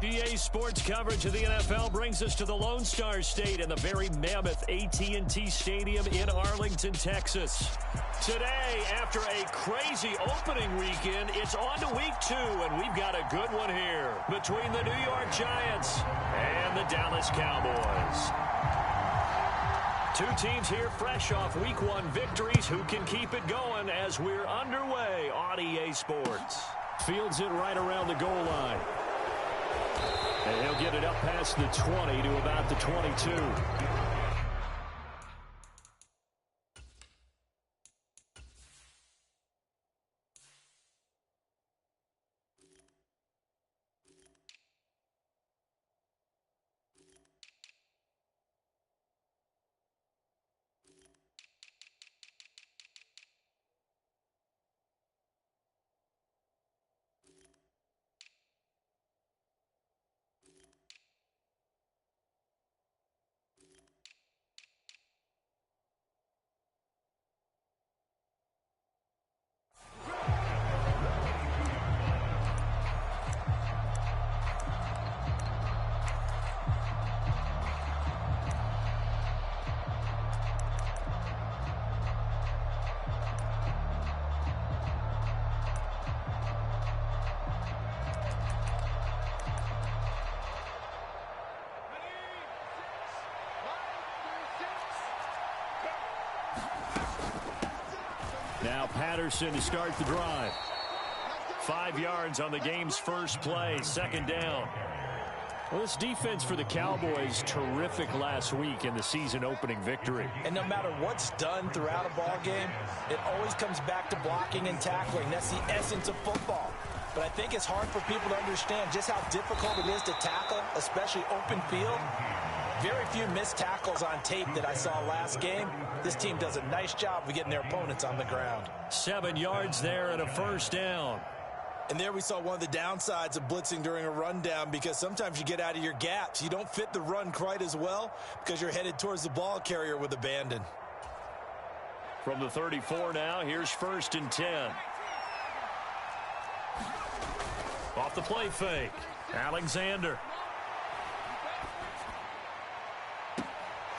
EA Sports coverage of the NFL brings us to the Lone Star State in the very mammoth AT&T Stadium in Arlington, Texas. Today, after a crazy opening weekend, it's on to week 2, and we've got a good one here between the New York Giants and the Dallas Cowboys. Two teams here fresh off week 1 victories. Who can keep it going as we're underway on EA Sports? Fields it right around the goal line. And he'll get it up past the 20 to about the 22. Now Patterson to start the drive. 5 yards on the game's first play, second down. Well, this defense for the Cowboys, terrific last week in the season-opening victory. And no matter what's done throughout a ball game, it always comes back to blocking and tackling. That's the essence of football. But I think it's hard for people to understand just how difficult it is to tackle, especially open field. Very few missed tackles on tape that I saw last game. This team does a nice job of getting their opponents on the ground. 7 yards there and a first down. And there we saw one of the downsides of blitzing during a rundown, because sometimes you get out of your gaps. You don't fit the run quite as well because you're headed towards the ball carrier with abandon. From the 34 now, here's 1st and 10. Off the play fake, Alexander.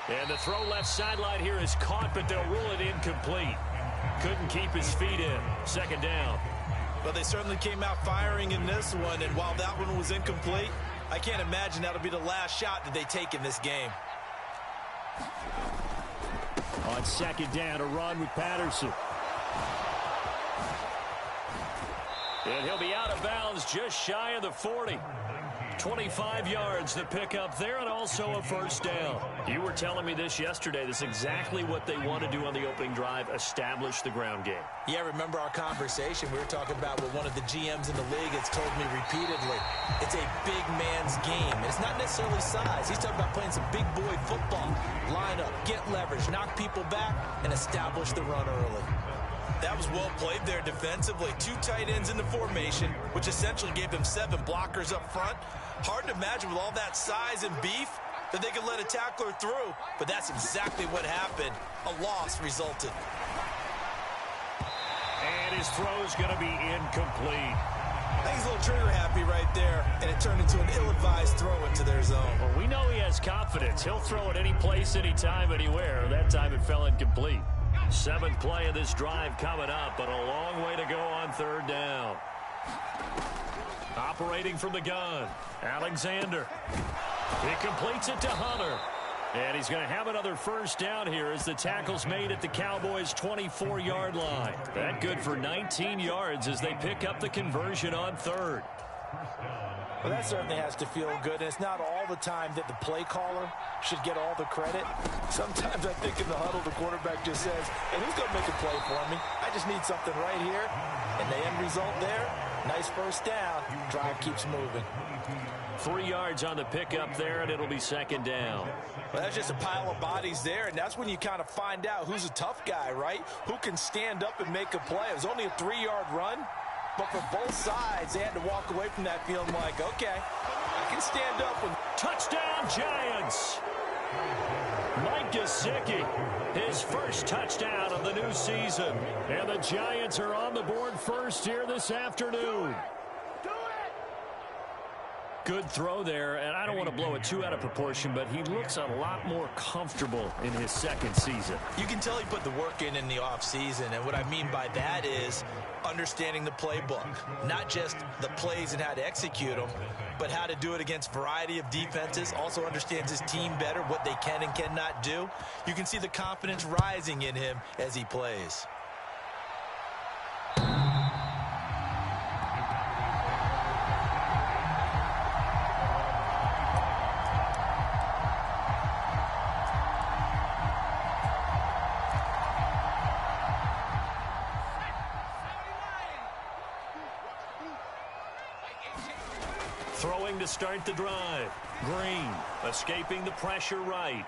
And the throw left sideline here is caught, but they'll rule it incomplete. Couldn't keep his feet in. Second down. Well, they certainly came out firing in this one, and while that one was incomplete, I can't imagine that'll be the last shot that they take in this game. On second down, a run with Patterson. And he'll be out of bounds just shy of the 40. 25 yards the pickup there, and also a first down. You were telling me this yesterday. This is exactly what they want to do on the opening drive, establish the ground game. Yeah, remember our conversation. We were talking about what one of the GMs in the league has told me repeatedly. It's a big man's game. And it's not necessarily size. He's talking about playing some big boy football. Line up, get leverage, knock people back, and establish the run early. That was well played there defensively. 2 tight ends in the formation, which essentially gave them 7 blockers up front. Hard to imagine with all that size and beef that they could let a tackler through, but that's exactly what happened. A loss resulted. And his throw's going to be incomplete. I think he's a little trigger happy right there, and it turned into an ill-advised throw into their zone. Well, we know he has confidence. He'll throw it any place, anytime, anywhere. That time it fell incomplete. 7th play of this drive coming up, but a long way to go on 3rd down. Operating from the gun, Alexander. He completes it to Hunter. And he's going to have another first down here as the tackle's made at the Cowboys' 24-yard line. That good for 19 yards as they pick up the conversion on 3rd. Well, that certainly has to feel good, and it's not all the time that the play caller should get all the credit. Sometimes I think in the huddle, the quarterback just says, hey, who's going to make a play for me? I just need something right here. And the end result there, nice first down. Drive keeps moving. 3 yards on the pickup there, and it'll be 2nd down. Well, that's just a pile of bodies there, and that's when you kind of find out who's a tough guy, right? Who can stand up and make a play. It was only a 3-yard run, but for both sides, they had to walk away from that feeling like, okay, I can stand up. And touchdown, Giants! Mike Gesicki, his first touchdown of the new season. And the Giants are on the board first here this afternoon. Good throw there, and I don't want to blow it too out of proportion, but he looks a lot more comfortable in his second season. You can tell he put the work in the offseason, and what I mean by that is understanding the playbook. Not just the plays and how to execute them, but how to do it against a variety of defenses. Also understands his team better, what they can and cannot do. You can see the confidence rising in him as he plays. Throwing to start the drive. Green escaping the pressure right.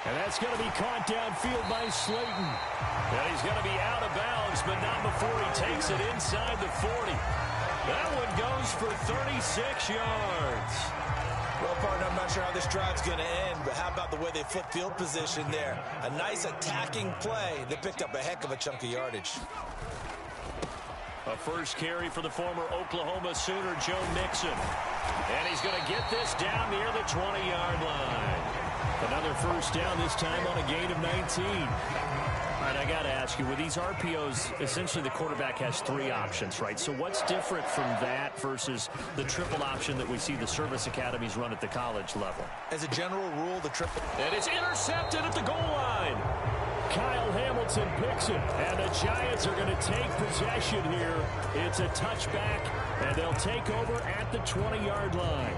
And that's going to be caught downfield by Slayton. And he's going to be out of bounds, but not before he takes it inside the 40. That one goes for 36 yards. Well, partner, I'm not sure how this drive's going to end, but how about the way they flip field position there? A nice attacking play. They picked up a heck of a chunk of yardage. A first carry for the former Oklahoma Sooner, Joe Mixon. And he's going to get this down near the 20-yard line. Another first down, this time on a gain of 19. All right, I got to ask you, with these RPOs, essentially the quarterback has three options, right? So what's different from that versus the triple option that we see the service academies run at the college level? As a general rule, the triple... And it's intercepted at the goal line. Kyle Hamilton picks it, and the Giants are going to take possession here. It's a touchback, and they'll take over at the 20-yard line.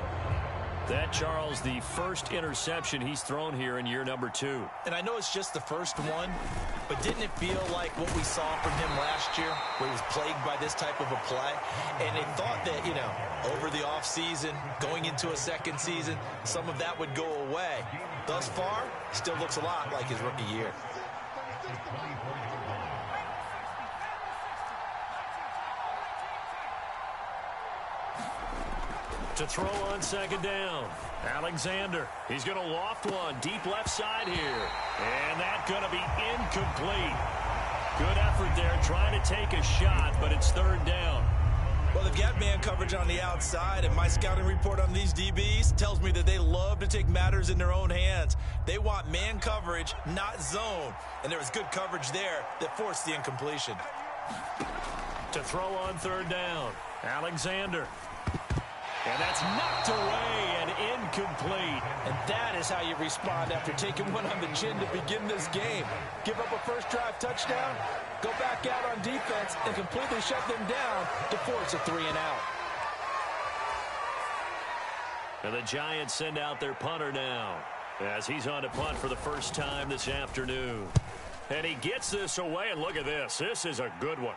That, Charles, the first interception he's thrown here in year number 2. And I know it's just the first one, but didn't it feel like what we saw from him last year, where he was plagued by this type of a play? And they thought that, you know, over the offseason, going into a second season, some of that would go away. Thus far, still looks a lot like his rookie year. To throw on second down, Alexander. He's going to loft one deep left side here. And that's going to be incomplete. Good effort there trying to take a shot, but it's third down. Well, they've got man coverage on the outside, and my scouting report on these DBs tells me that they love to take matters in their own hands. They want man coverage, not zone. And there was good coverage there that forced the incompletion. To throw on third down, Alexander. And that's knocked away and incomplete. And that is how you respond after taking one on the chin to begin this game. Give up a first drive touchdown, go back out on defense, and completely shut them down to force a 3-and-out. And the Giants send out their punter now, as he's on to punt for the first time this afternoon. And he gets this away, and look at this. This is a good one.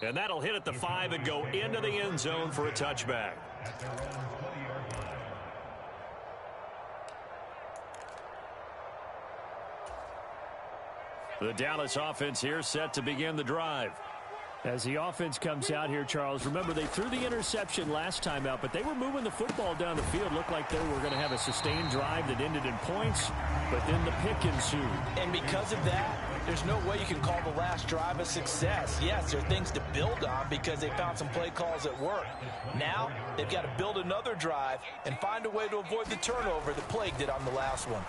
And that'll hit at the 5 and go into the end zone for a touchback. The Dallas offense here set to begin the drive. As the offense comes out here, Charles, remember they threw the interception last time out, but they were moving the football down the field. Looked like they were going to have a sustained drive that ended in points, but then the pick ensued. And because of that, there's no way you can call the last drive a success. Yes, there are things to build on because they found some play calls at work. Now, they've got to build another drive and find a way to avoid the turnover that plagued it on the last one.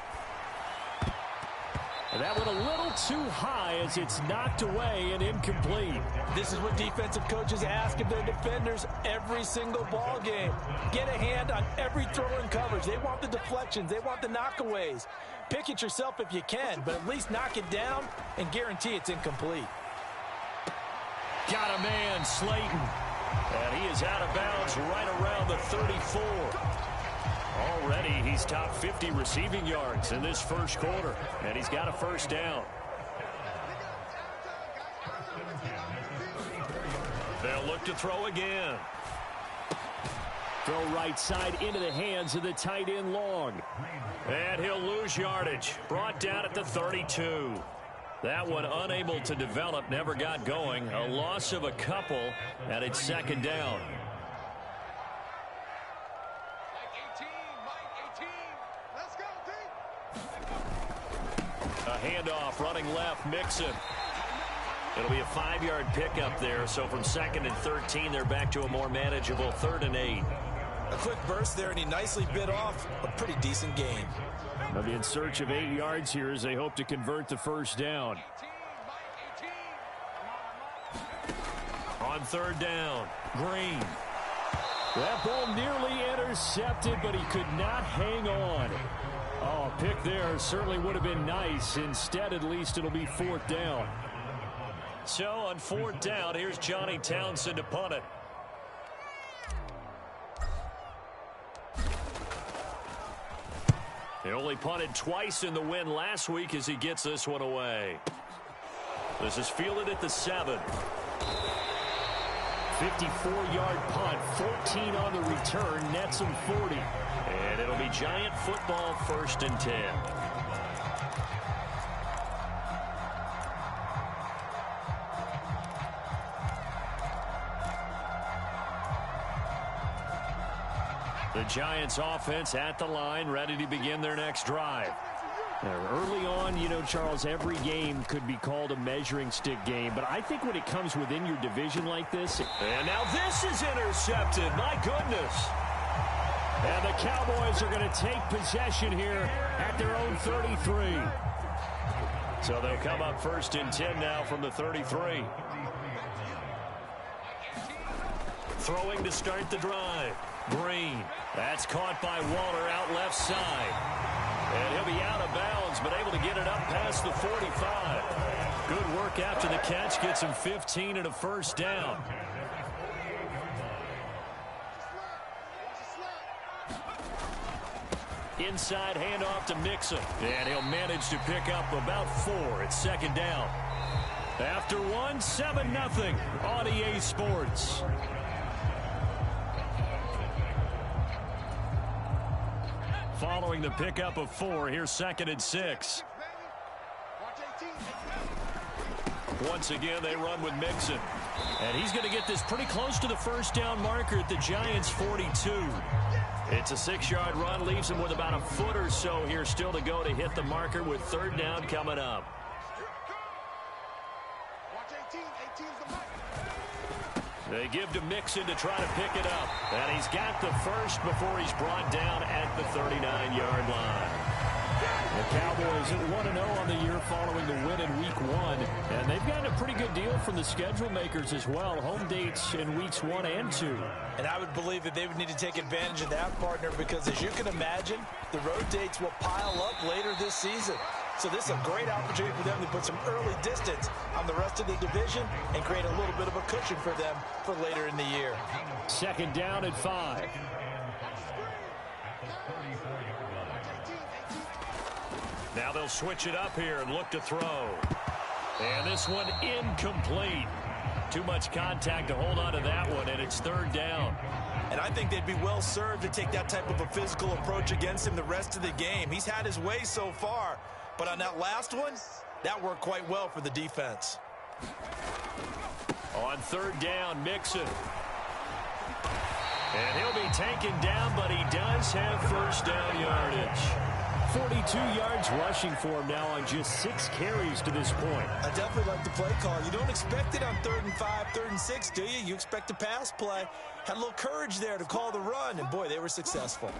And that went a little too high as it's knocked away and incomplete. This is what defensive coaches ask of their defenders every single ball game. Get a hand on every throw in coverage. They want the deflections. They want the knockaways. Pick it yourself if you can, but at least knock it down and guarantee it's incomplete. Got a man, Slayton. And he is out of bounds right around the 34. Already, he's top 50 receiving yards in this first quarter, and he's got a first down. They'll look to throw again. Throw right side into the hands of the tight end Long. And he'll lose yardage. Brought down at the 32. That one unable to develop, never got going. A loss of a couple, and it's second down. A handoff running left, Mixon. It'll be a 5-yard pickup there, so from 2nd and 13, they're back to a more manageable 3rd and 8. A quick burst there, and he nicely bit off a pretty decent gain. They'll be in search of 8 yards here as they hope to convert the first down. On 3rd down, Green. That ball nearly intercepted, but he could not hang on. Oh, a pick there certainly would have been nice. Instead, at least it'll be 4th down. So on 4th down, here's Johnny Townsend to punt it. He only punted twice in the win last week as he gets this one away. This is fielded at the 7. 54-yard punt, 14 on the return, nets him 40. And it'll be Giant football, 1st and 10. The Giants offense at the line, ready to begin their next drive. Early on, you know, Charles, every game could be called a measuring stick game, but I think when it comes within your division like this, and now this is intercepted, my goodness. And the Cowboys are going to take possession here at their own 33. So they'll come up 1st and 10 now from the 33. Throwing to start the drive. Green. That's caught by Waller out left side. And he'll be out of bounds, but able to get it up past the 45. Good work after the catch. Gets him 15 and a 1st down. Inside handoff to Mixon. And he'll manage to pick up about 4 at 2nd down. After 1, 7-0 on EA Sports. Following the pickup of 4, here's 2nd and 6. Once again, they run with Mixon. And he's going to get this pretty close to the 1st down marker at the Giants' 42. It's a 6-yard run, leaves him with about a foot or so here still to go to hit the marker with 3rd down coming up. They give to Mixon to try to pick it up. And he's got the first before he's brought down at the 39-yard line. The Cowboys at 1-0 on the year following the win in Week 1. And they've gotten a pretty good deal from the schedule makers as well. Home dates in Weeks 1 and 2. And I would believe that they would need to take advantage of that, partner, because as you can imagine, the road dates will pile up later this season. So this is a great opportunity for them to put some early distance on the rest of the division and create a little bit of a cushion for them for later in the year. 2nd down at 5. Now they'll switch it up here and look to throw. And this one incomplete. Too much contact to hold on to that one, and it's 3rd down. And I think they'd be well served to take that type of a physical approach against him the rest of the game. He's had his way so far. But on that last one, that worked quite well for the defense. On 3rd down, Mixon. And he'll be taken down, but he does have 1st down yardage. 42 yards rushing for him now on just 6 carries to this point. I definitely like the play call. You don't expect it on 3rd and 5, 3rd and 6, do you? You expect a pass play. Had a little courage there to call the run, and boy, they were successful.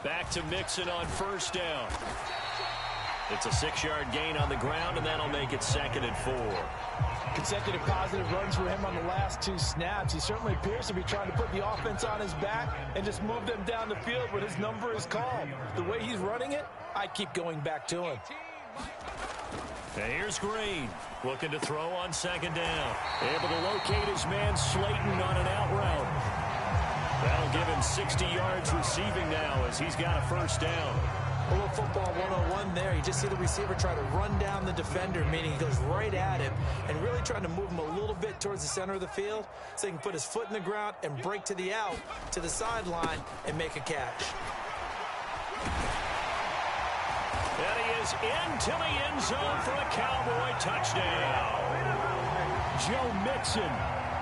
Back to Mixon on 1st down. It's a 6-yard gain on the ground, and that'll make it 2nd and 4. Consecutive positive runs for him on the last 2 snaps. He certainly appears to be trying to put the offense on his back and just move them down the field when his number is called. The way he's running it, I keep going back to him. And here's Green, looking to throw on 2nd down. Able to locate his man Slayton on an out route. That'll give him 60 yards receiving now as he's got a 1st down. A little football 101 there. You just see the receiver try to run down the defender, meaning he goes right at him and really trying to move him a little bit towards the center of the field so he can put his foot in the ground and break to the out, to the sideline, and make a catch. And he is into the end zone for a Cowboy touchdown. Joe Mixon,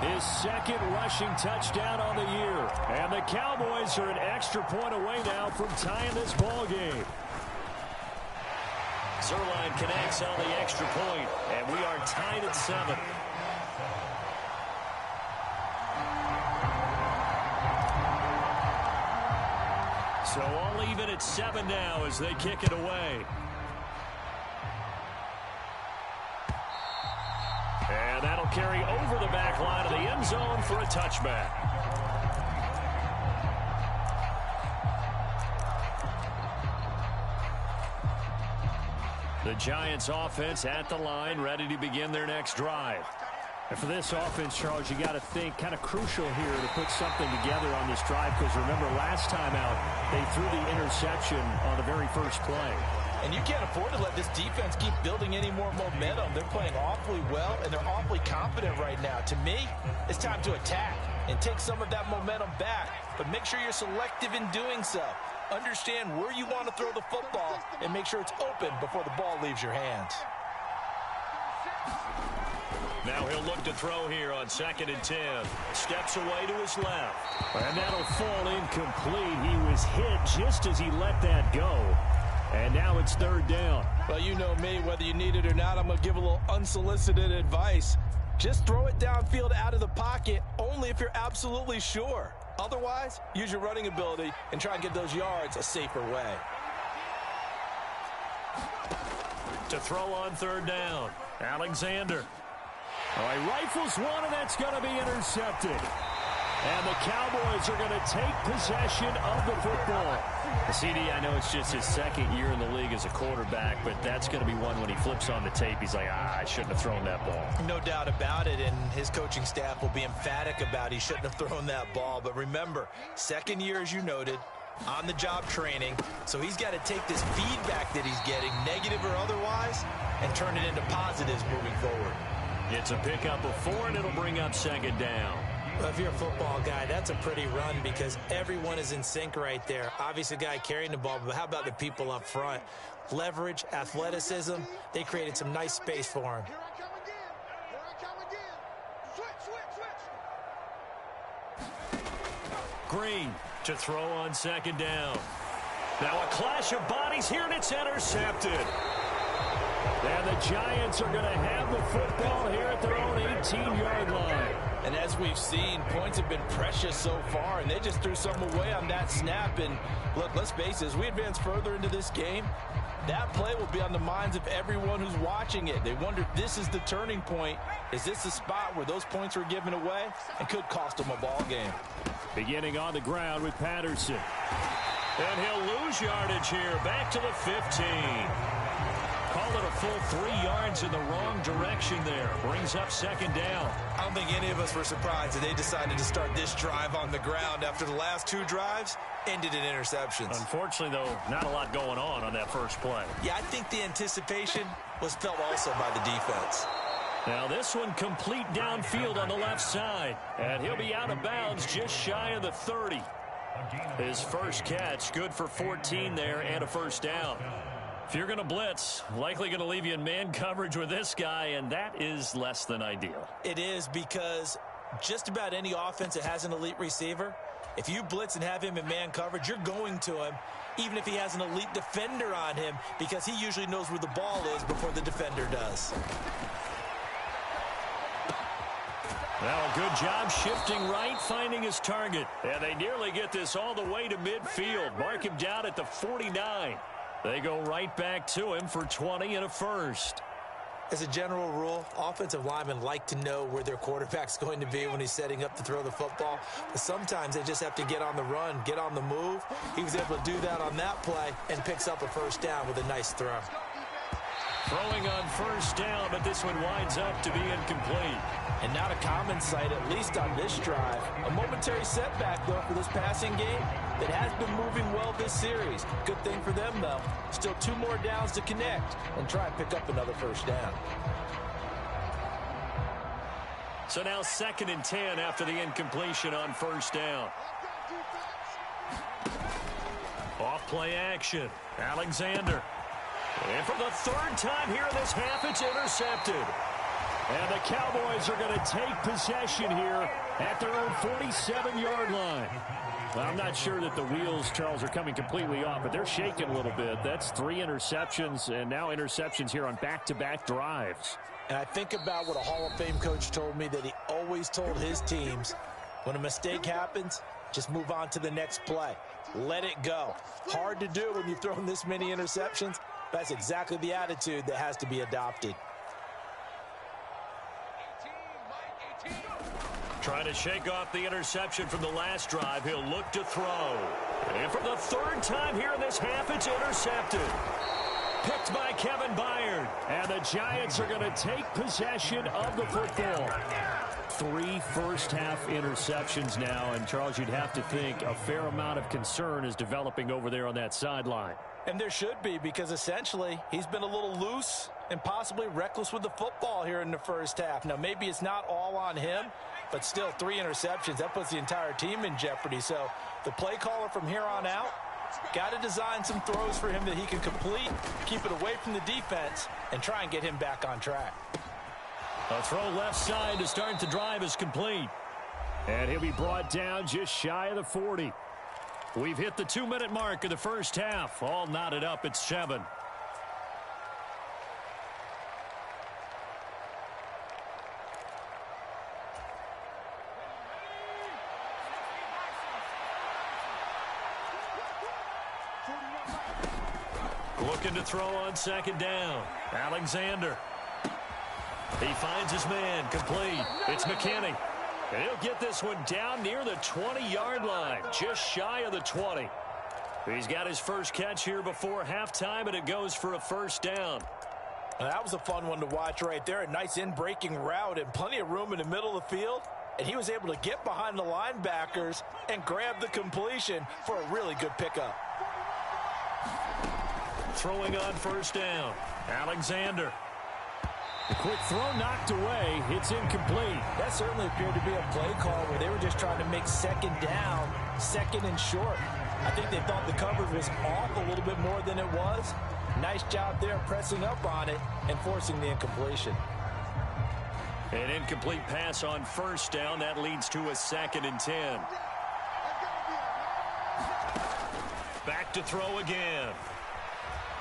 his 2nd rushing touchdown on the year. And the Cowboys are an extra point away now from tying this ball game. Zerline connects on the extra point, and we are tied at 7. So all even at 7 now as they kick it away. And that'll carry over the back line of the end zone for a touchback. The Giants offense at the line, ready to begin their next drive. And for this offense, Charles, you got to think kind of crucial here to put something together on this drive, because remember last time out they threw the interception on the very first play. And you can't afford to let this defense keep building any more momentum. They're playing awfully well, and they're awfully confident right now. To me, it's time to attack and take some of that momentum back, but make sure you're selective in doing so. Understand where you want to throw the football and make sure it's open before the ball leaves your hands. Now he'll look to throw here on 2nd and 10. Steps away to his left. And that'll fall incomplete. He was hit just as he let that go. And now it's 3rd down. Well, you know me, whether you need it or not, I'm going to give a little unsolicited advice. Just throw it downfield out of the pocket, only if you're absolutely sure. Otherwise, use your running ability and try and get those yards a safer way. To throw on 3rd down, Alexander. All right, rifles one, and that's going to be intercepted. And the Cowboys are going to take possession of the football. CD, I know it's just his 2nd year in the league as a quarterback, but that's going to be one when he flips on the tape, he's like, I shouldn't have thrown that ball. No doubt about it, and his coaching staff will be emphatic about he shouldn't have thrown that ball. But remember, 2nd year, as you noted, on-the-job training, so he's got to take this feedback that he's getting, negative or otherwise, and turn it into positives moving forward. It's a pickup of 4, and it'll bring up 2nd down. Well, if you're a football guy, that's a pretty run because everyone is in sync right there. Obviously, the guy carrying the ball, but how about the people up front? Leverage, athleticism, they created some nice space for him. Green to throw on 2nd down. Now a clash of bodies here, and it's intercepted. And the Giants are going to have the football here at their own 18-yard line. And as we've seen, points have been precious so far, and they just threw some away on that snap. And look, let's face it, as we advance further into this game, that play will be on the minds of everyone who's watching it. They wonder if this is the turning point. Is this the spot where those points were given away and could cost them a ball game? Beginning on the ground with Patterson. And he'll lose yardage here, back to the 15. Call it a full 3 yards in the wrong direction there. Brings up 2nd down. I don't think any of us were surprised that they decided to start this drive on the ground after the last 2 drives ended in interceptions. Unfortunately, though, not a lot going on that first play. Yeah, I think the anticipation was felt also by the defense. Now this one complete downfield on the left side. And he'll be out of bounds just shy of the 30. His first catch, good for 14 there and a 1st down. If you're going to blitz, likely going to leave you in man coverage with this guy, and that is less than ideal. It is, because just about any offense that has an elite receiver, if you blitz and have him in man coverage, you're going to him, even if he has an elite defender on him, because he usually knows where the ball is before the defender does. Well, a good job shifting right, finding his target. And they nearly get this all the way to midfield. Mark him down at the 49. They go right back to him for 20 and a 1st. As a general rule, offensive linemen like to know where their quarterback's going to be when he's setting up to throw the football. But sometimes they just have to get on the run, get on the move. He was able to do that on that play and picks up a 1st down with a nice throw. Throwing on 1st down, but this one winds up to be incomplete. And not a common sight, at least on this drive. A momentary setback, though, for this passing game that has been moving well this series. Good thing for them, though. Still 2 more downs to connect and try and pick up another 1st down. So now 2nd and 10 after the incompletion on 1st down. Off play action. Alexander. And for the 3rd time here in this half, it's intercepted. And the Cowboys are going to take possession here at their own 47-yard line. Well, I'm not sure that the wheels, Charles, are coming completely off, but they're shaking a little bit. That's 3 interceptions, and now interceptions here on back-to-back drives. And I think about what a Hall of Fame coach told me that he always told his teams, when a mistake happens, just move on to the next play. Let it go. Hard to do when you've thrown this many interceptions. That's exactly the attitude that has to be adopted. Trying to shake off the interception from the last drive. He'll look to throw. And for the 3rd time here in this half, it's intercepted. Picked by Kevin Byard. And the Giants are going to take possession of the football. 3 first-half interceptions now. And, Charles, you'd have to think a fair amount of concern is developing over there on that sideline. And there should be, because essentially he's been a little loose and possibly reckless with the football here in the first half. Now, maybe it's not all on him, but still 3 interceptions. That puts the entire team in jeopardy. So the play caller from here on out got to design some throws for him that he can complete, keep it away from the defense, and try and get him back on track. A throw left side to start the drive is complete. And he'll be brought down just shy of the 40. We've hit the 2-minute mark of the first half. All knotted up at 7. Looking to throw on 2nd down. Alexander. He finds his man, complete. It's McKinney. And he'll get this one down near the 20-yard line, just shy of the 20. He's got his first catch here before halftime, and it goes for a 1st down. And that was a fun one to watch right there. A nice in-breaking route and plenty of room in the middle of the field. And he was able to get behind the linebackers and grab the completion for a really good pickup. Throwing on 1st down, Alexander. The quick throw knocked away. It's incomplete. That certainly appeared to be a play call where they were just trying to make 2nd down, 2nd and short. I think they thought the coverage was off a little bit more than it was. Nice job there pressing up on it and forcing the incompletion. An incomplete pass on 1st down. That leads to a 2nd and 10. Back to throw again.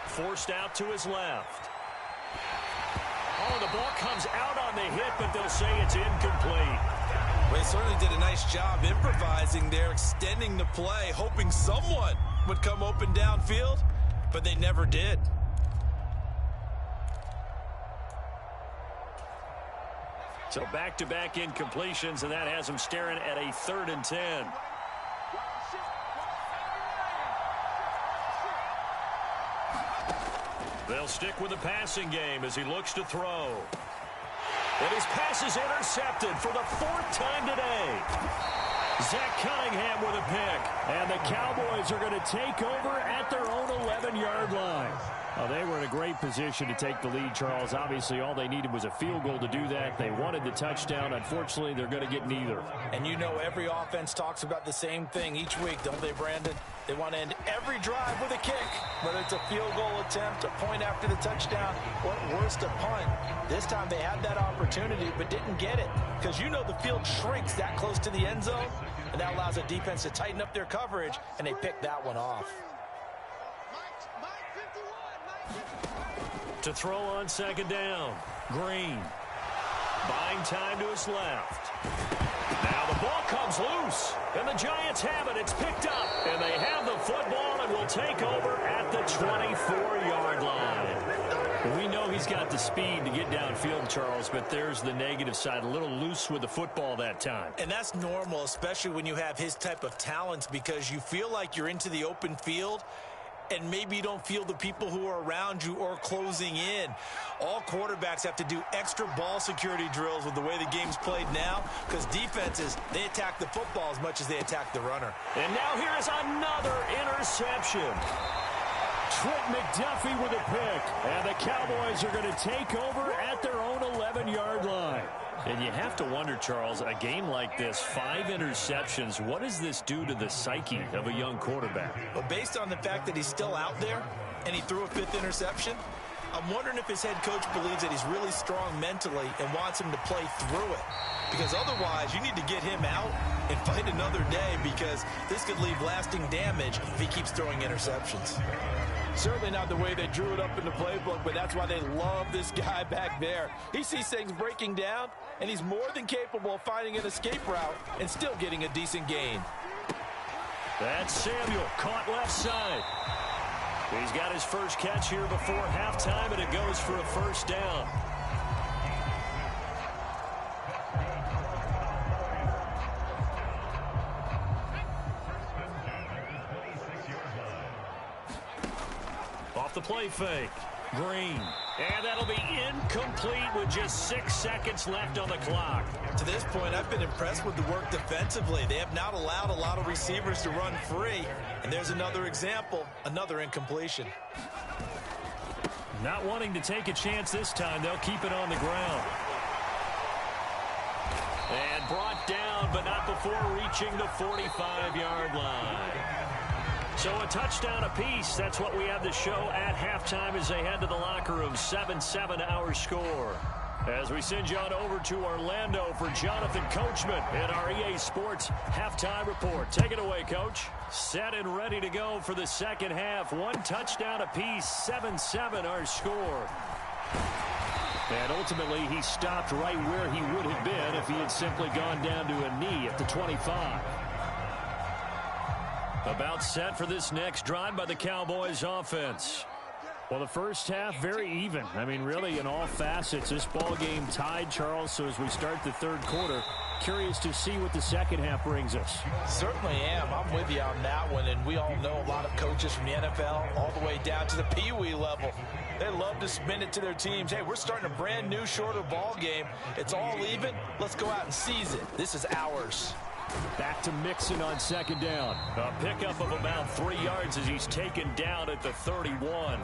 Forced out to his left. Oh, the ball comes out on the hit, but they'll say it's incomplete. Well, they certainly did a nice job improvising there, extending the play, hoping someone would come open downfield, but they never did. So back-to-back incompletions, and that has them staring at a 3rd and 10. They'll stick with the passing game as he looks to throw. And his pass is intercepted for the 4th time today. Zach Cunningham with a pick. And the Cowboys are going to take over at their own 11-yard line. Oh, they were in a great position to take the lead, Charles. Obviously, all they needed was a field goal to do that. They wanted the touchdown. Unfortunately, they're going to get neither. And you know every offense talks about the same thing each week, don't they, Brandon? They want to end every drive with a kick, whether it's a field goal attempt, a point after the touchdown, or at worst, a punt. This time they had that opportunity but didn't get it because you know the field shrinks that close to the end zone, and that allows the defense to tighten up their coverage, and they picked that one off. To throw on 2nd down, Green. Buying time to his left. Now the ball comes loose, and the Giants have it. It's picked up, and they have the football and will take over at the 24-yard line. We know he's got the speed to get downfield, Charles, but there's the negative side. A little loose with the football that time. And that's normal, especially when you have his type of talents, because you feel like you're into the open field, and maybe you don't feel the people who are around you or closing in. All quarterbacks have to do extra ball security drills with the way the game's played now, because defenses, they attack the football as much as they attack the runner. And now here is another interception. Trent McDuffie with a pick. And the Cowboys are going to take over at their own 11-yard line. And you have to wonder, Charles, a game like this, 5 interceptions, what does this do to the psyche of a young quarterback? Well, based on the fact that he's still out there and he threw a 5th interception, I'm wondering if his head coach believes that he's really strong mentally and wants him to play through it. Because otherwise, you need to get him out and fight another day, because this could leave lasting damage if he keeps throwing interceptions. Certainly not the way they drew it up in the playbook, but that's why they love this guy back there. He sees things breaking down, and he's more than capable of finding an escape route and still getting a decent gain. That's Samuel, caught left side. He's got his first catch here before halftime, and it goes for a first down. Off the play fake. Green. And that'll be incomplete with just 6 seconds left on the clock. To this point, I've been impressed with the work defensively. They have not allowed a lot of receivers to run free. And there's another example, another incompletion. Not wanting to take a chance this time, they'll keep it on the ground. And brought down, but not before reaching the 45-yard line. So a touchdown apiece. That's what we have to show at halftime as they head to the locker room. 7-7 our score. As we send you on over to Orlando for Jonathan Coachman in our EA Sports halftime report. Take it away, Coach. Set and ready to go for the second half. One touchdown apiece. 7-7 our score. And ultimately, he stopped right where he would have been if he had simply gone down to a knee at the 25. About set for this next drive by the Cowboys offense. Well, the first half, very even. I mean, really, in all facets, this ball game tied, Charles. So as we start the third quarter, curious to see what the second half brings us. Certainly am. I'm with you on that one. And we all know a lot of coaches from the NFL all the way down to the Pee-wee level. They love to spin it to their teams. Hey, we're starting a brand new, shorter ball game. It's all even. Let's go out and seize it. This is ours. Back to Mixon on second down. A pickup of about 3 yards as he's taken down at the 31.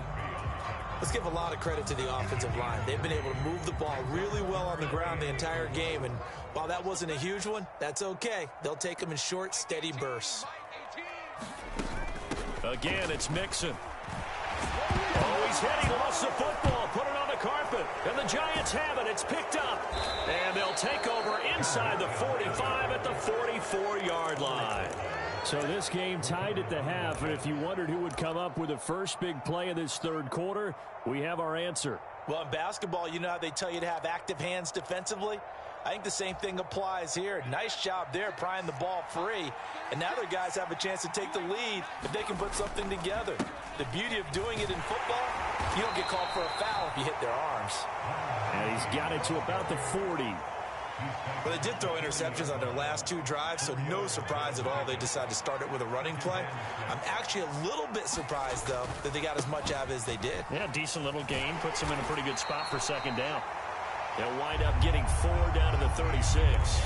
Let's give a lot of credit to the offensive line. They've been able to move the ball really well on the ground the entire game. And while that wasn't a huge one, that's okay. They'll take them in short, steady bursts. Again, it's Mixon. Oh, he's hit. He lost the football. Put it on the carpet. And the Giants have it. It's picked up. And they'll take over inside the 45 at the 44-yard line. So this game tied at the half, and if you wondered who would come up with the first big play of this third quarter, we have our answer. Well, in basketball, you know how they tell you to have active hands defensively? I think the same thing applies here. Nice job there prying the ball free. And now their guys have a chance to take the lead if they can put something together. The beauty of doing it in football, you don't get called for a foul if you hit their arms. And he's got it to about the 40. Well, they did throw interceptions on their last 2 drives, so no surprise at all they decided to start it with a running play. I'm actually a little bit surprised, though, that they got as much out of it as they did. Yeah, decent little gain. Puts them in a pretty good spot for second down. They'll wind up getting 4 down to the 36.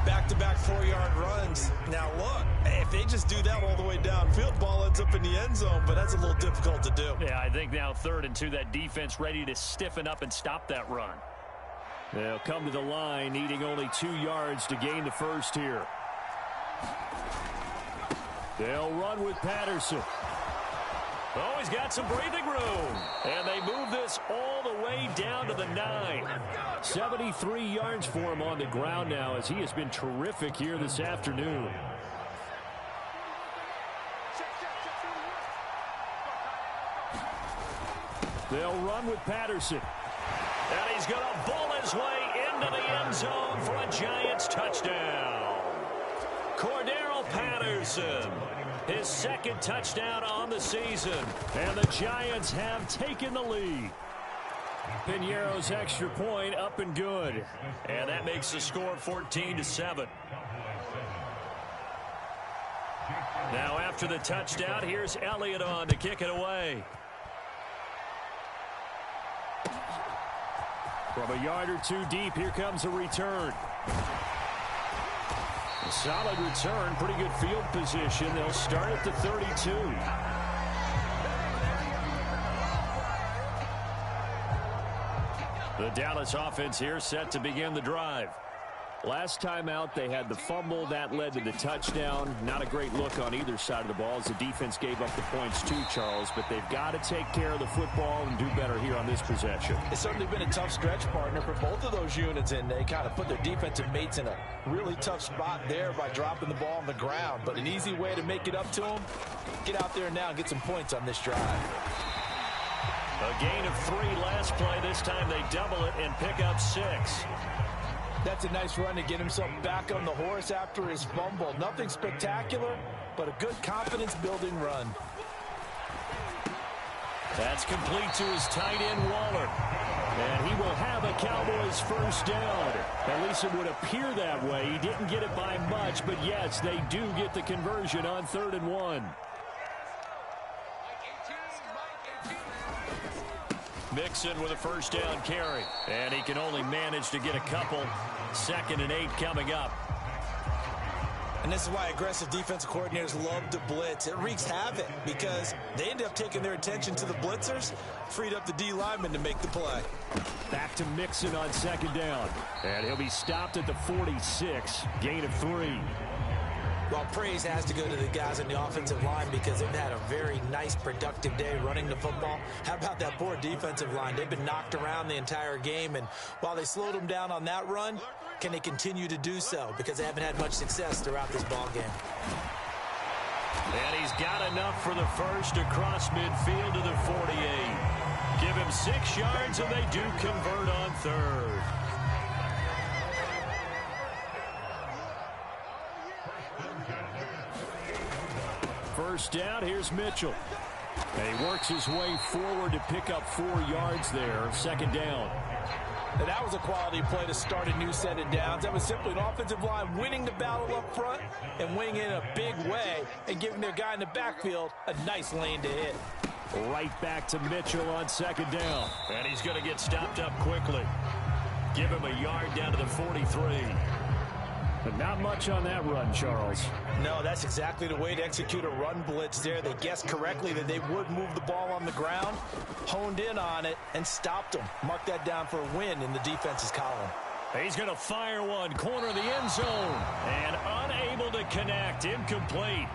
Back-to-back 4-yard runs. Now, look, if they just do that all the way downfield, ball ends up in the end zone, but that's a little difficult to do. Yeah, I think now 3rd and 2, that defense ready to stiffen up and stop that run. They'll come to the line, needing only 2 yards to gain the first here. They'll run with Patterson. Oh, he's got some breathing room. And they move this all the way down to the 9. 73 yards for him on the ground now, as he has been terrific here this afternoon. They'll run with Patterson. And he's going to bull his way into the end zone for a Giants touchdown. Cordero Patterson, his 2nd touchdown on the season. And the Giants have taken the lead. Piñeiro's extra point up and good. And that makes the score 14-7. Now after the touchdown, here's Elliott on to kick it away. From a yard or 2 deep, here comes a return. A solid return, pretty good field position. They'll start at the 32. The Dallas offense here set to begin the drive. Last time out, they had the fumble. That led to the touchdown. Not a great look on either side of the ball as the defense gave up the points too, Charles. But they've got to take care of the football and do better here on this possession. It's certainly been a tough stretch, partner, for both of those units, and they kind of put their defensive mates in a really tough spot there by dropping the ball on the ground. But an easy way to make it up to them, get out there now and get some points on this drive. A gain of 3 last play. This time they double it and pick up 6. That's a nice run to get himself back on the horse after his fumble. Nothing spectacular, but a good confidence-building run. That's complete to his tight end, Waller. And he will have a Cowboys first down. At least it would appear that way. He didn't get it by much, but yes, they do get the conversion on 3rd and 1. Mixon with a first down carry. And he can only manage to get a couple. 2nd and 8 coming up. And this is why aggressive defensive coordinators love to blitz. It wreaks havoc because they end up taking their attention to the blitzers, freed up the D lineman to make the play. Back to Mixon on 2nd down. And he'll be stopped at the 46. Gain of 3. Well, praise has to go to the guys on the offensive line because they've had a very nice, productive day running the football. How about that poor defensive line? They've been knocked around the entire game, and while they slowed them down on that run, can they continue to do so? Because they haven't had much success throughout this ball game. And he's got enough for the first across midfield to the 48. Give him 6 yards, and they do convert on 3rd. First down, here's Mitchell. And he works his way forward to pick up 4 yards there. 2nd down. And that was a quality play to start a new set of downs. That was simply an offensive line winning the battle up front and winning it in a big way and giving their guy in the backfield a nice lane to hit. Right back to Mitchell on 2nd down. And he's going to get stopped up quickly. Give him a yard down to the 43. But not much on that run, Charles. No, that's exactly the way to execute a run blitz there. They guessed correctly that they would move the ball on the ground, honed in on it, and stopped them. Mark that down for a win in the defense's column. He's going to fire one, corner of the end zone, and unable to connect, incomplete.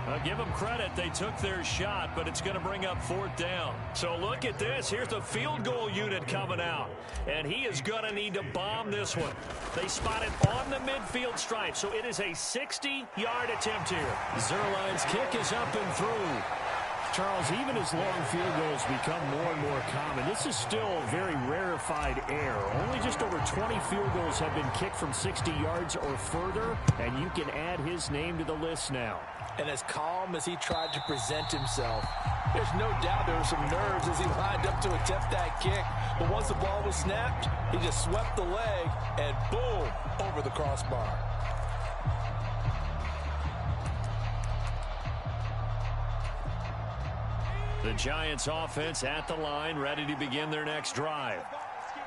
I'll give them credit. They took their shot, but it's going to bring up 4th down. So look at this. Here's the field goal unit coming out, and he is going to need to bomb this one. They spot it on the midfield stripe, so it is a 60-yard attempt here. Zerline's kick is up and through. Charles, even as long field goals become more and more common, this is still a very rarefied air. Only just over 20 field goals have been kicked from 60 yards or further, and you can add his name to the list now. And as calm as he tried to present himself, there's no doubt there were some nerves as he lined up to attempt that kick. But once the ball was snapped, he just swept the leg and boom, over the crossbar. The Giants offense at the line, ready to begin their next drive.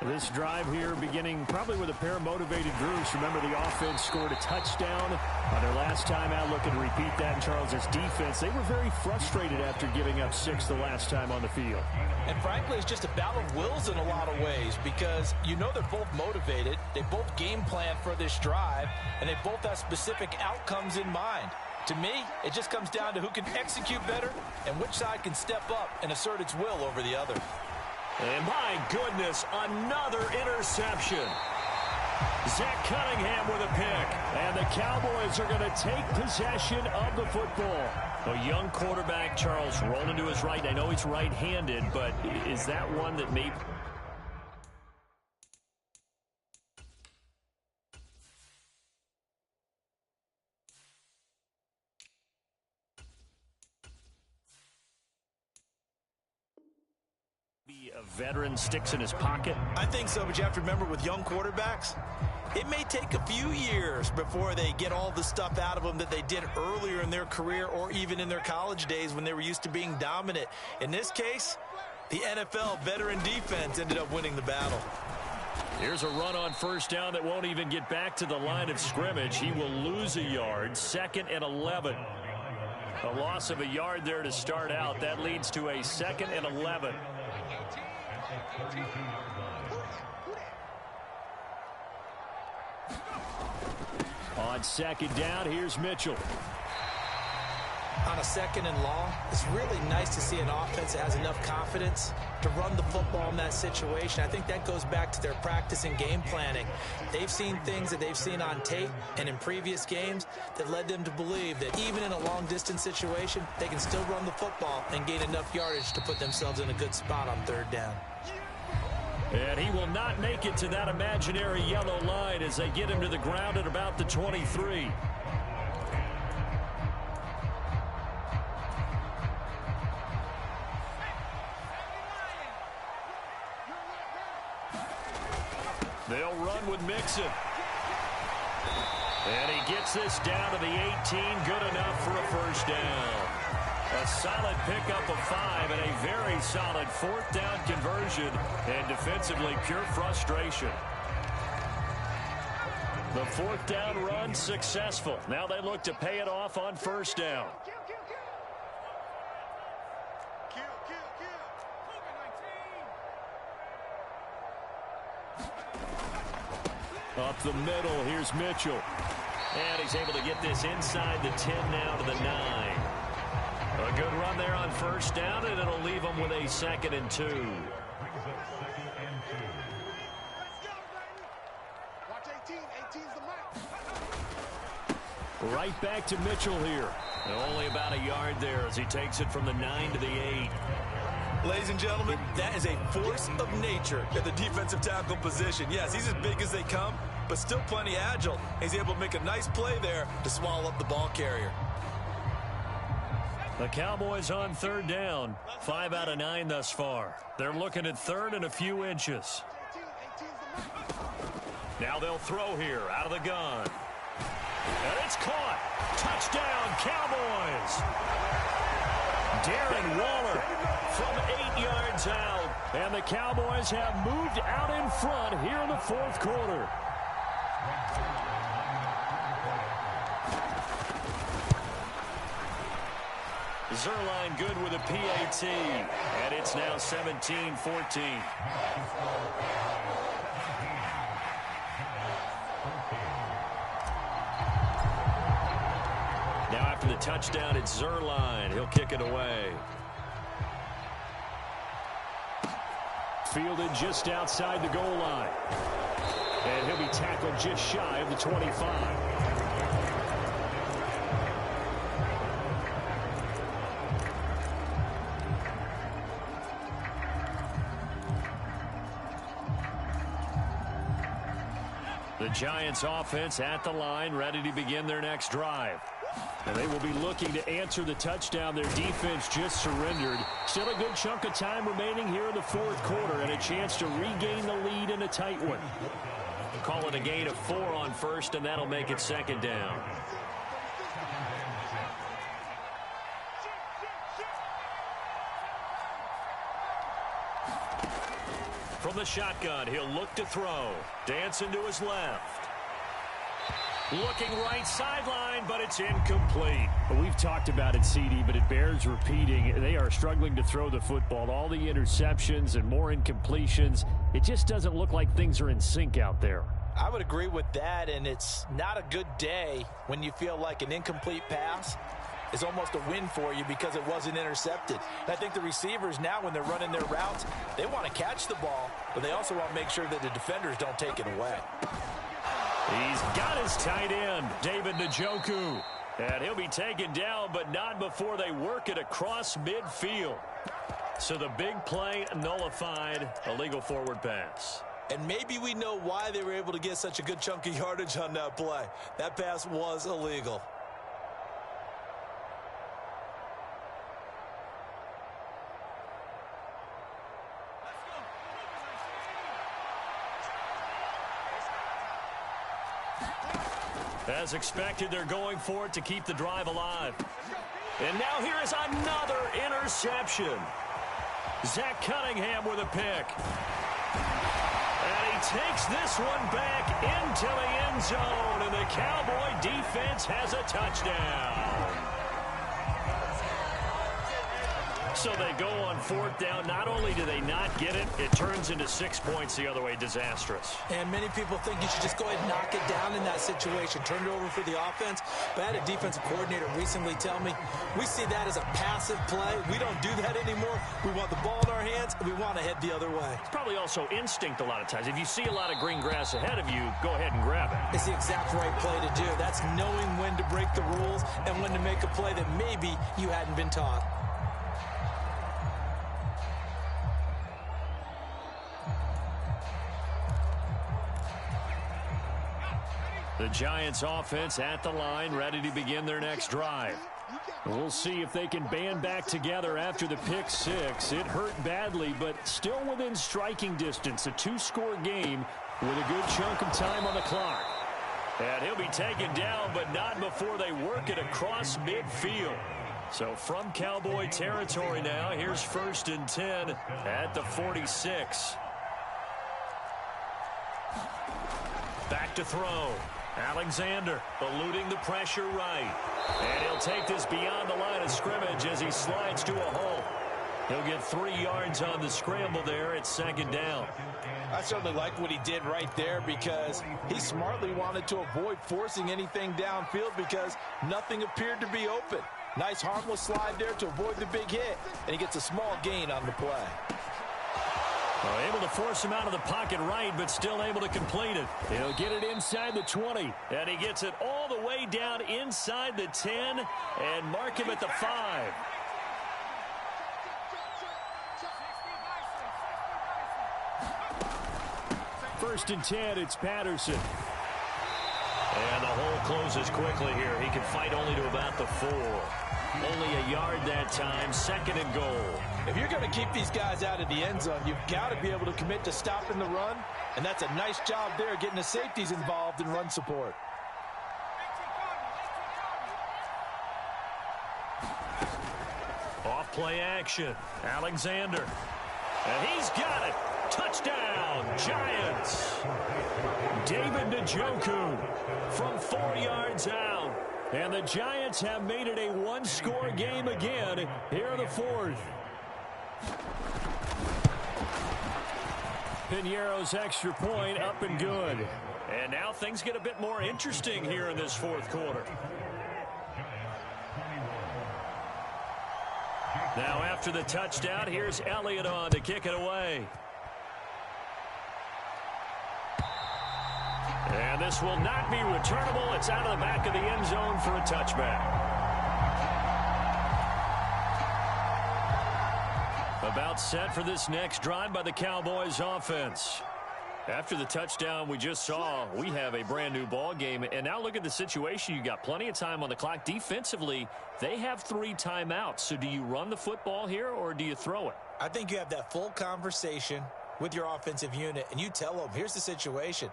This drive here beginning probably with a pair of motivated groups. Remember, the offense scored a touchdown on their last time out. Looking to repeat that in Charles' defense. They were very frustrated after giving up 6 the last time on the field. And frankly, it's just a battle of wills in a lot of ways because you know they're both motivated. They both game plan for this drive, and they both have specific outcomes in mind. To me, it just comes down to who can execute better and which side can step up and assert its will over the other. And my goodness, another interception. Zach Cunningham with a pick. And the Cowboys are going to take possession of the football. A young quarterback, Charles, rolling to his right. I know he's right-handed, but is that one that may... a veteran sticks in his pocket? I think so, but you have to remember with young quarterbacks, it may take a few years before they get all the stuff out of them that they did earlier in their career or even in their college days when they were used to being dominant. In this case, the NFL veteran defense ended up winning the battle. Here's a run on first down that won't even get back to the line of scrimmage. He will lose a yard, 2nd and 11. A loss of a yard there to start out. That leads to a 2nd and 11. On second down, here's Mitchell. On a second and long, it's really nice to see an offense that has enough confidence to run the football in that situation. I think that goes back to their practice and game planning. They've seen things that they've seen on tape and in previous games that led them to believe that even in a long-distance situation, they can still run the football and gain enough yardage to put themselves in a good spot on third down. And he will not make it to that imaginary yellow line as they get him to the ground at about the 23. They'll run with Mixon. And he gets this down to the 18. Good enough for a first down. A solid pickup of 5 and a very solid fourth down conversion. And defensively, pure frustration. The fourth down run successful. Now they look to pay it off on first down. Up the middle, here's Mitchell. And he's able to get this inside the 10 now to the 9. A good run there on first down, and it'll leave them with a 2nd and 2. Right back to Mitchell here. Only about a yard there as he takes it from the 9 to the 8. Ladies and gentlemen, that is a force of nature at the defensive tackle position. Yes, he's as big as they come, but still plenty agile. He's able to make a nice play there to swallow up the ball carrier. The Cowboys on third down. 5 out of 9 thus far. They're looking at third and a few inches. Now they'll throw here out of the gun. And it's caught. Touchdown, Cowboys. Darren Waller from 8 yards out. And the Cowboys have moved out in front here in the fourth quarter. Zerline good with a PAT. And it's now 17-14. Now after the touchdown, it's Zerline. He'll kick it away. Fielded just outside the goal line. And he'll be tackled just shy of the 25. The Giants offense at the line, ready to begin their next drive. And they will be looking to answer the touchdown their defense just surrendered. Still a good chunk of time remaining here in the fourth quarter and a chance to regain the lead in a tight one. Call it a gain of 4 on first, and that'll make it second down. From the shotgun, he'll look to throw. Dancing to his left. Looking right sideline, but it's incomplete. Well, we've talked about it, CD, but it bears repeating. They are struggling to throw the football. All the interceptions and more incompletions. It just doesn't look like things are in sync out there. I would agree with that, and it's not a good day when you feel like an incomplete pass is almost a win for you because it wasn't intercepted. And I think the receivers now, when they're running their routes, they want to catch the ball, but they also want to make sure that the defenders don't take it away. He's got his tight end, David Njoku. And he'll be taken down, but not before they work it across midfield. So the big play nullified, a legal forward pass. And maybe we know why they were able to get such a good chunk of yardage on that play. That pass was illegal. As expected, they're going for it to keep the drive alive. And now here is another interception. Zach Cunningham with a pick. And he takes this one back into the end zone, and the Cowboy defense has a touchdown. So they go on fourth down. Not only do they not get it, it turns into 6 points the other way. Disastrous. And many people think you should just go ahead and knock it down in that situation. Turn it over for the offense. But I had a defensive coordinator recently tell me, we see that as a passive play. We don't do that anymore. We want the ball in our hands, and we want to head the other way. It's probably also instinct a lot of times. If you see a lot of green grass ahead of you, go ahead and grab it. It's the exact right play to do. That's knowing when to break the rules and when to make a play that maybe you hadn't been taught. The Giants offense at the line, ready to begin their next drive. We'll see if they can band back together after the pick six. It hurt badly, but still within striking distance. A two-score game with a good chunk of time on the clock. And he'll be taken down, but not before they work it across midfield. So from Cowboy territory now, here's 1st and 10 at the 46. Back to throw. Alexander eluding the pressure right. And he'll take this beyond the line of scrimmage as he slides to a hole. He'll get 3 yards on the scramble there at 2nd down. I certainly like what he did right there because he smartly wanted to avoid forcing anything downfield because nothing appeared to be open. Nice harmless slide there to avoid the big hit, and he gets a small gain on the play. Able to force him out of the pocket right, but still able to complete it. He'll get it inside the 20. And he gets it all the way down inside the 10 and mark him at the 5. First and 10, it's Patterson. And the hole closes quickly here. He can fight only to about the 4. Only a yard that time, 2nd and goal. If you're going to keep these guys out of the end zone, you've got to be able to commit to stopping the run, and that's a nice job there getting the safeties involved in run support. Off play action. Alexander. And he's got it. Touchdown, Giants. David Njoku from 4 yards out. And the Giants have made it a one-score game again here in the 4th. Piñeiro's extra point up and good. And now things get a bit more interesting here in this 4th quarter. Now after the touchdown, here's Elliott on to kick it away. And this will not be returnable. It's out of the back of the end zone for a touchback. About set for this next drive by the Cowboys offense. After the touchdown we just saw, we have a brand new ball game. And now look at the situation. You got plenty of time on the clock. Defensively, they have 3 timeouts. So do you run the football here or do you throw it? I think you have that full conversation with your offensive unit, and you tell them, here's the situation.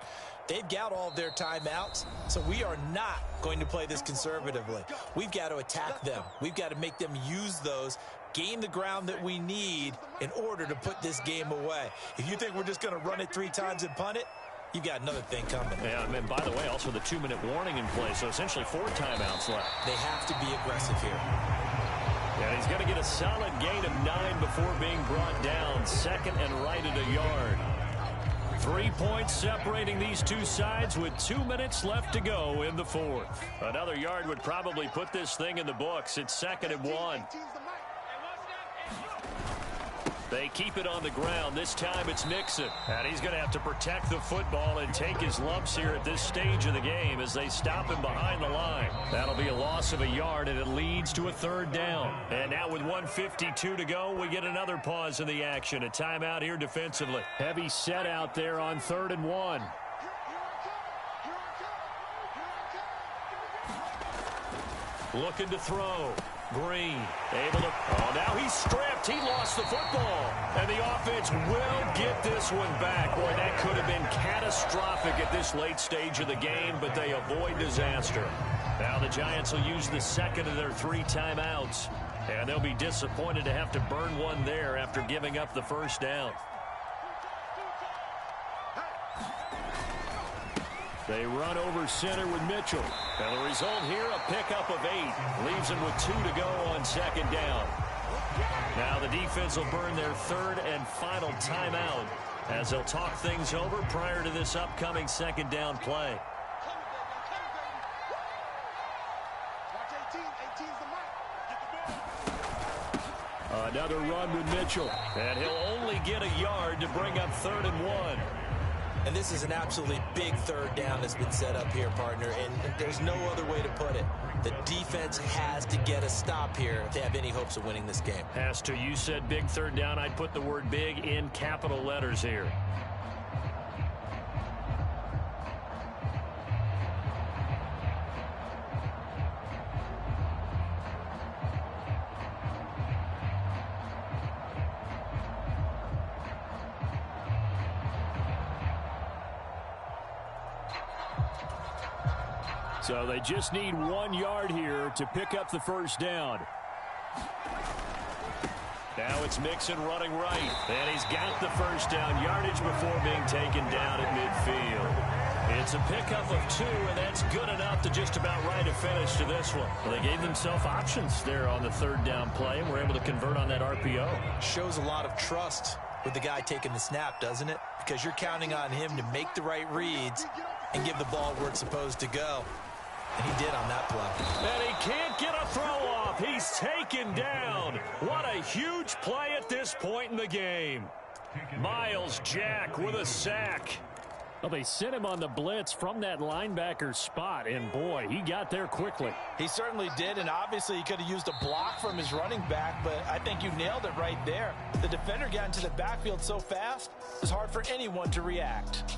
They've got all of their timeouts, so we are not going to play this conservatively. We've got to attack them. We've got to make them use those, gain the ground that we need in order to put this game away. If you think we're just going to run it 3 times and punt it, you've got another thing coming. Yeah, and by the way, also the 2-minute warning in play, so essentially 4 timeouts left. They have to be aggressive here. And he's going to get a solid gain of 9 before being brought down. 2nd and right at a yard. 3 points separating these two sides with 2 minutes left to go in the 4th. Another yard would probably put this thing in the books. It's 2nd and 1. They keep it on the ground. This time it's Mixon. And he's going to have to protect the football and take his lumps here at this stage of the game as they stop him behind the line. That'll be a loss of a yard, and it leads to a 3rd down. And now with 1:52 to go, we get another pause in the action. A timeout here defensively. Heavy set out there on 3rd and 1. Looking to throw. Green able to, now he's stripped. He lost the football. And the offense will get this one back. Boy, that could have been catastrophic at this late stage of the game, but they avoid disaster. Now the Giants will use the 2nd of their 3 timeouts. And they'll be disappointed to have to burn one there after giving up the 1st down. They run over center with Mitchell. And the result here, a pickup of 8. Leaves him with 2 to go on 2nd down. Now the defense will burn their third and final timeout as they'll talk things over prior to this upcoming second down play. Another run with Mitchell. And he'll only get a yard to bring up 3rd and 1. And this is an absolutely big third down that's been set up here, partner, and there's no other way to put it. The defense has to get a stop here if they have any hopes of winning this game. Has to. You said big third down. I'd put the word big in capital letters here. So they just need 1 yard here to pick up the first down. Now it's Mixon running right. And he's got the first down yardage before being taken down at midfield. It's a pickup of 2, and that's good enough to just about write a finish to this one. Well, they gave themselves options there on the third down play, and were able to convert on that RPO. Shows a lot of trust with the guy taking the snap, doesn't it? Because you're counting on him to make the right reads and give the ball where it's supposed to go. And he did on that play. And he can't get a throw off. He's taken down. What a huge play at this point in the game. Miles Jack with a sack. Well, they sent him on the blitz from that linebacker spot, and boy, he got there quickly. He certainly did, and obviously he could have used a block from his running back, but I think you nailed it right there. The defender got into the backfield so fast, it's hard for anyone to react.